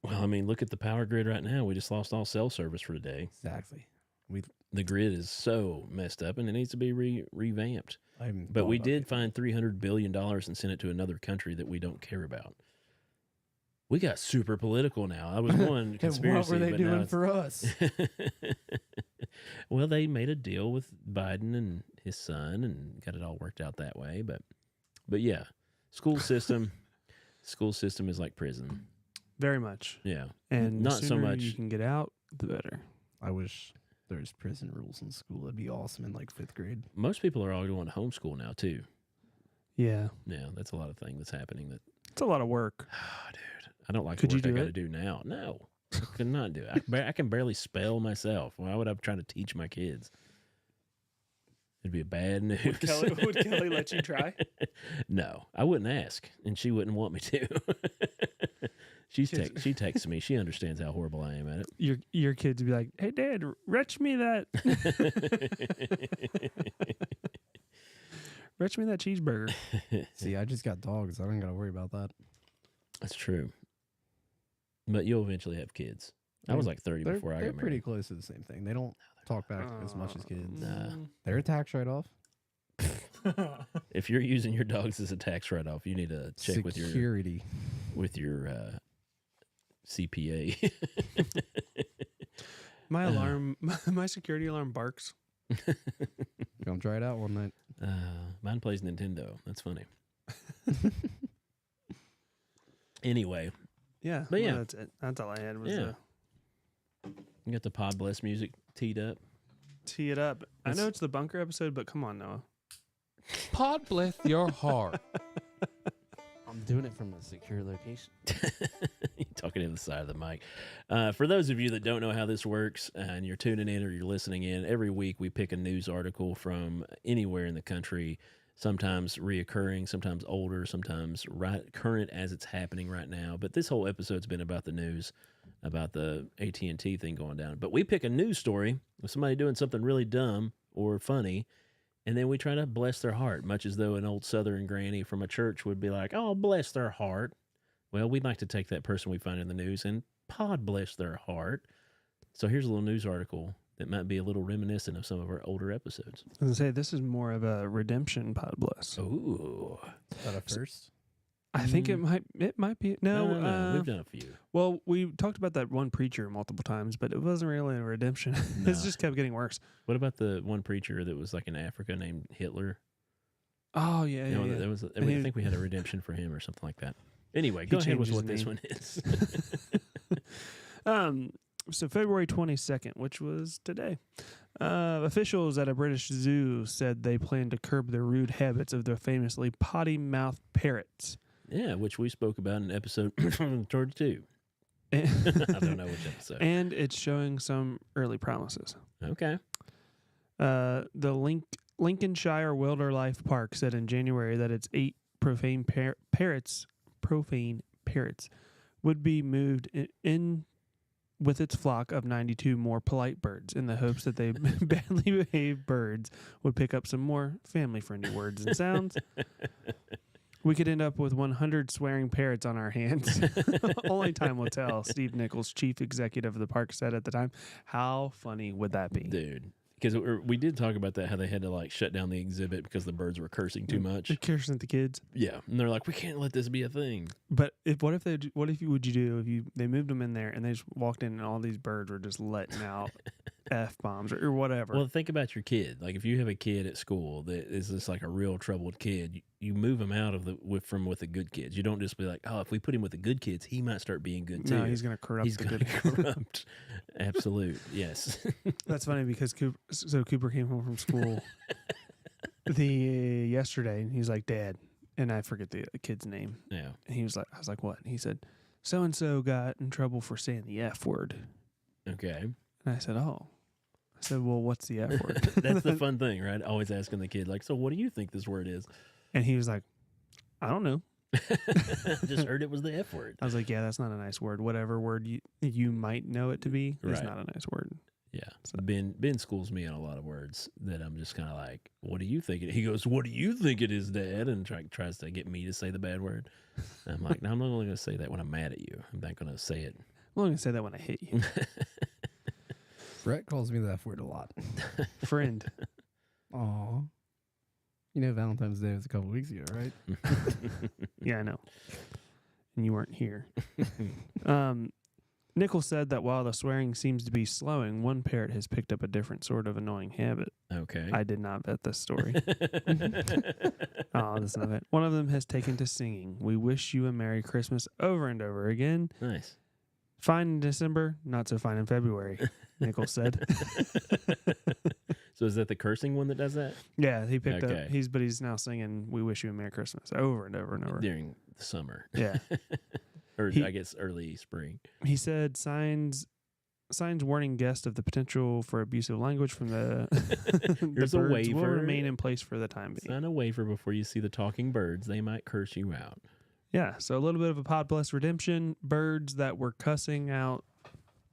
Well, I mean, look at the power grid right now. We just lost all cell service for today. Exactly. The grid is so messed up, and it needs to be revamped. But we did find $300 billion and send it to another country that we don't care about. We got super political now. I was going conspiracy. What were they but now doing it's- for us? Well, they made a deal with Biden and his son and got it all worked out that way. But yeah, school system is like prison. very much. Yeah. And Not the so sooner much. you can get out, the better. I wish there's prison rules in school. That'd be awesome in like 5th grade. Most people are all going to homeschool now too. Yeah, Yeah, that's a lot of thing that's happening that it's a lot of work. dude, I don't like Could the you work I do got to it? do now. No. I could not do it. I can barely spell myself. Why would I try to teach my kids? It'd be a bad news. Would Kelly let you try? No, I wouldn't ask, and she wouldn't want me to. She texts me. She understands how horrible I am at Your kids would be like, "Hey, Dad, retch me that, retch me that cheeseburger." See, I just got dogs. I don't got to worry about that. That's true. But you'll eventually have kids. I was like 30 before I They're got pretty married. close to the same thing. They don't talk back as much as kids. Nah. They're a tax write-off. If you're using your dogs as a tax write-off, you need to check Security. with your CPA. My alarm, my security alarm barks. Come try it out one night. Mine plays Nintendo. That's funny. Anyway, Yeah, But yeah. that's it. That's all I had was Yeah. you got the Pod Bless music teed up. tee it up. I know it's the bunker episode, but come on, Noah. Pod bless your heart. I'm doing it from a secure location. You're talking to the side of the mic. For those of you that don't know how this works, and you're tuning in or you're listening in, every week we pick a news article from anywhere in the country, sometimes reoccurring, sometimes older, sometimes current as it's happening right now. But this whole episode's been about the news, about the AT&T thing going down. But we pick a news story of somebody doing something really dumb or funny, and then we try to bless their heart, much as though an old Southern granny from a church would be like, oh, bless their heart. Well, we'd like to take that person we find in the news and pod bless their heart. So here's a little news article that might be a little reminiscent of some of our older episodes. I was going to say, this is more of a redemption pod bless. Ooh. Is that a first? I think it might be. No, We've done a few. well, we talked about that one preacher multiple times, but it wasn't really a redemption. No. It just kept getting worse. What about the one preacher that was like in Africa named Hitler? Oh, yeah, You know, yeah. there was And he- I think we had a redemption for him or something like that. Anyway, He go ahead changed with his what name. this one is. So February 22nd, which was today, officials at a British zoo said they plan to curb the rude habits of the famously potty-mouthed parrots. Yeah, which we spoke about in episode 32. I don't know which episode. And it's showing some early promises. Okay. The Lincolnshire Wildlife Park said in January that its 8 profane parrots would be moved in with its flock of 92 more polite birds in the hopes that they badly behaved birds would pick up some more family-friendly words and sounds. We could end up with 100 swearing parrots on our hands. Only time will tell, Steve Nichols, chief executive of the park, said at the time. How funny would that be? Dude. Because we did talk about that, how they had to like shut down the exhibit because the birds were cursing too much. It cares at the kids. Yeah. And they're like, we can't let this be a thing. But what would you do if they moved them in there and they just walked in and all these birds were just letting out F-bombs or whatever? Well, think about your kid. Like if you have a kid at school that is just like a real troubled kid, you move him out of with the good kids. You don't just be like, oh, if we put him with the good kids, he might start being good too. No, he's going to corrupt He's the going good to corrupt. Absolute. Yes. That's funny because Cooper came home from school yesterday and he's like, Dad, and I forget the kid's name. Yeah. And he was like, I was like, what? And he said, so and so got in trouble for saying the F word. Okay. And I said, oh. I said, well, what's the F word? That's the fun thing, right? Always asking the kid, like, so what do you think this word is? And he was like, I don't know. Just heard it was the F word. I was like, yeah, that's not a nice word. Whatever word you might know it to be is Right. not a nice word. Yeah. Ben schools me on a lot of words that I'm just kind of like, what do you think it? He goes, what do you think it is, Dad? And tries to get me to say the bad word. And I'm like, no, I'm not only going to say that when I'm mad at you. I'm not going to say it. I'm only going to say that when I hit you. Brett calls me that word a lot. Friend. Aw. You know Valentine's Day was a couple weeks ago, right? Yeah, I know. And you weren't here. Nichols said that while the swearing seems to be slowing, one parrot has picked up a different sort of annoying habit. Okay. I did not vet this story. Oh, that's not it. One of them has taken to singing, "We wish you a Merry Christmas" over and over again. Nice. Fine in December, not so fine in February, Nichols said. So is that the cursing one that does that? Yeah, he picked Okay. up. He's now singing "We wish you a Merry Christmas" over and over and over. During the summer. Yeah. Or He- I guess early spring. He said signs warning guests of the potential for abusive language from the, Here's the a birds will waiver. remain in place for the time being. Sign a waiver before you see the talking birds. They might curse you out. Yeah, so a little bit of a pod bless redemption. Birds that were cussing out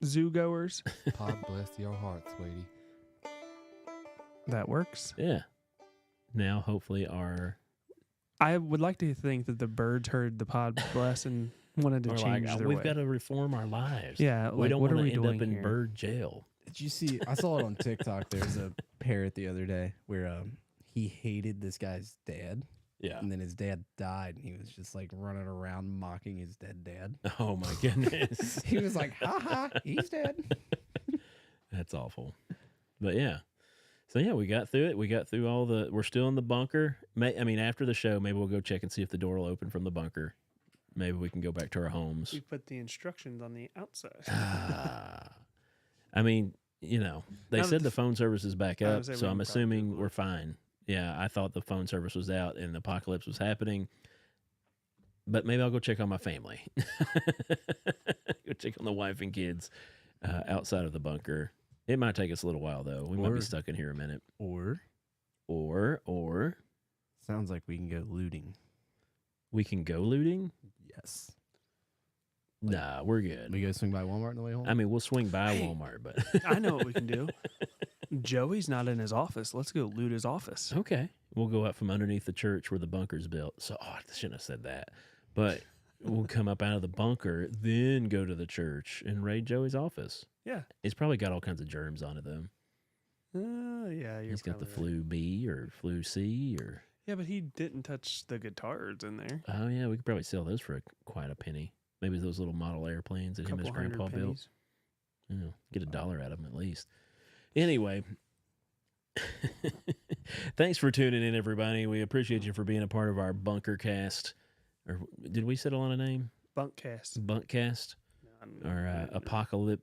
zoo goers. Pod bless your heart, sweetie. That works. Yeah. Now, hopefully, I would like to think that the birds heard the pod bless and wanted to are change like, their we've way. got to reform our lives. Yeah, We like, don't what want are to we end doing up in here? bird jail. Did you see? I saw it on TikTok. There was a parrot the other day where he hated this guy's dad, Yeah. and then his dad died, and he was just like running around mocking his dead dad. Oh, my goodness. He was like, "Ha ha, he's dead." That's awful. But yeah. So yeah, we got through it. We got through we're still in the bunker. After the show, maybe we'll go check and see if the door will open from the bunker. Maybe we can go back to our homes. We put the instructions on the outside. They Now said that the phone service is back I up, was gonna say so we I'm can probably assuming Google we're it. fine. Yeah, I thought the phone service was out and the apocalypse was happening. but maybe I'll go check on my family. Go check on the wife and kids outside of the bunker. It might take us a little while though. We might be Or- stuck in here a minute. Or sounds like we can go looting. we can go looting. Yes. Nah, we're good. We go swing by Walmart on the way home. I mean, we'll swing by Hey. Walmart, but I know what we can do. Joey's not in his office. Let's go loot his office. okay. We'll go out from underneath the church where the bunker's built. So, I shouldn't have said that. But we'll come up out of the bunker, then go to the church and raid Joey's office. Yeah. It's probably got all kinds of germs on it, though. Yeah, you're He's got the probably right. flu B or flu C or. Yeah, but he didn't touch the guitars in there. Oh, yeah. We could probably sell those for quite a penny. Maybe those little model airplanes that him and his Couple hundred grandpa built. pennies. Yeah, get $1 out of them at least. Anyway, thanks for tuning in, everybody. We appreciate you for being a part of our Bunker Cast. Or did we settle on a name? Bunkcast. Bunkcast or Apocalypse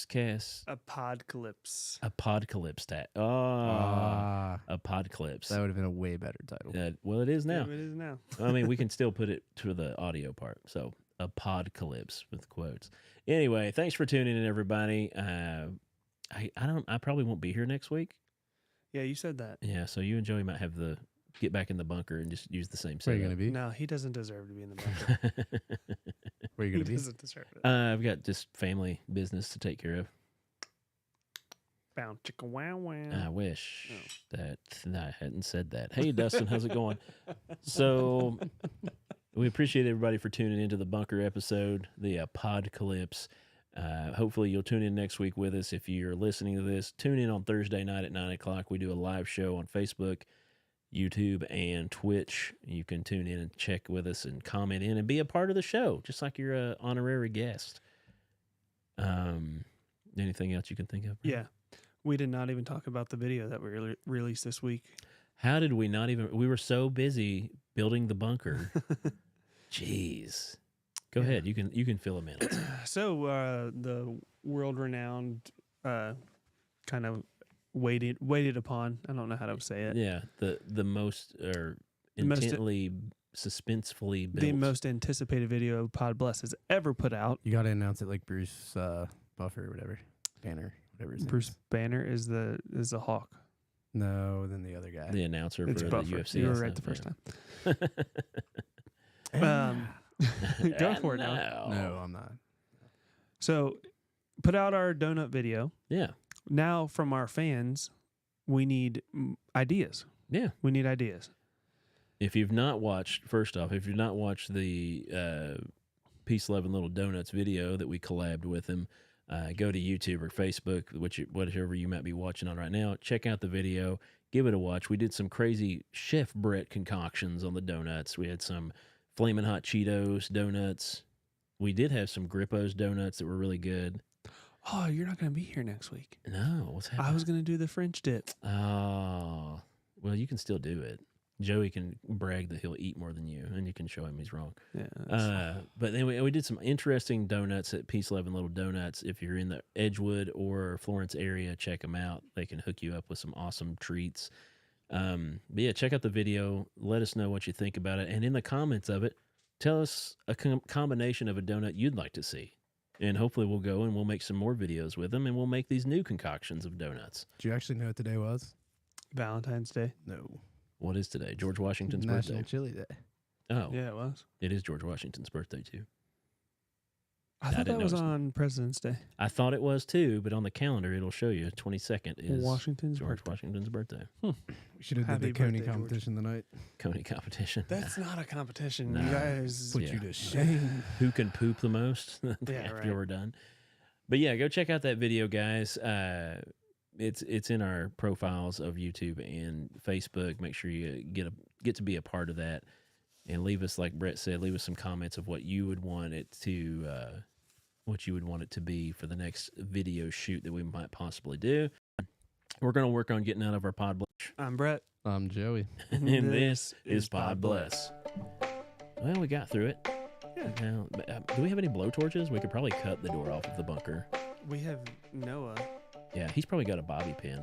Cast? A podcalypse. A Podcalypse. A Podcalypse. That would have been a way better title. Well, it is now. It is now. I mean, we can still put it to the audio part. So, a podcalypse with quotes. Anyway, thanks for tuning in, everybody. I probably won't be here next week. Yeah, you said that. Yeah, so you and Joey might have to get back in the bunker and just use the same Where are you setup. going to be? No, he doesn't deserve to be in the bunker. Where are you He going to be? doesn't deserve it. I've got just family business to take care of. Bound chicka wow wow. I wish Oh. that I hadn't said that. Hey, Dustin, how's it going? So we appreciate everybody for tuning into the bunker episode, the Podcalypse. Hopefully you'll tune in next week with us. If you're listening to this, tune in on Thursday night at 9 o'clock. We do a live show on Facebook, YouTube, and Twitch. You can tune in and check with us and comment in and be a part of the show, just like you're an honorary guest. Anything else you can think of? Yeah. We did not even talk about the video that we released this week. How did we not even? We were so busy building the bunker. Jeez. Go Yeah. ahead. You can fill a minute. So the world-renowned, kind of waited upon. I don't know how to say it. Yeah. The most or The most- intently, suspensefully built. The most anticipated video Pod Bless has ever put out. You got to announce it like Bruce Buffer or whatever. Banner, whatever his name Bruce is. Banner is the Hawk. No, then the other guy. the announcer It's for Buffer. the UFC. You were and right the stuff, first time. Go And for it now. No, I'm not. So, put out our donut video. Yeah. Now, from our fans, we need ideas. Yeah. We need ideas. If you've not watched, first off, if you've not watched the Peace, Love, and Little Donuts video that we collabed with him, go to YouTube or Facebook, whatever you might be watching on right now. Check out the video. Give it a watch. We did some crazy Chef Brett concoctions on the donuts. We had some Flamin' Hot Cheetos donuts. We did have some Grippo's donuts that were really good. Oh, you're not going to be here next week. No, what's happening? I was going to do the French dip. Oh, well, you can still do it. Joey can brag that he'll eat more than you, and you can show him he's wrong. Yeah. But then we did some interesting donuts at Peace, Love, and Little Donuts. If you're in the Edgewood or Florence area, check them out. They can hook you up with some awesome treats. But yeah, check out the video. Let us know what you think about it. And in the comments of it, tell us a combination of a donut you'd like to see. And hopefully we'll go and we'll make some more videos with them, and we'll make these new concoctions of donuts. Do you actually know what today was? Valentine's Day. No. What is today? George Washington's National birthday. Chili Day. Oh, Yeah, it was. it is George Washington's birthday, too. I I thought didn't that was know it was- on President's Day. I thought it was, too, but on the calendar it'll show you 22nd is Washington's George birthday. Washington's birthday. We should have did Happy the Coney birthday, George. competition tonight. Coney competition. That's not a competition. No. You guys. Put Yeah. you to shame. Who can poop the most Yeah, after right. we're done. But yeah, go check out that video, guys. It's in our profiles of YouTube and Facebook. Make sure you get to be a part of that, and leave us, like Brett said, leave us some comments of what you would want it to be for the next video shoot that we might possibly do. We're going to work on getting out of our pod bless, I'm Brett. I'm Joey. and this is Pod Bless. Well, we got through it. Yeah. Now, do we have any blowtorches? We could probably cut the door off of the bunker. We have Noah. Yeah, he's probably got a bobby pin.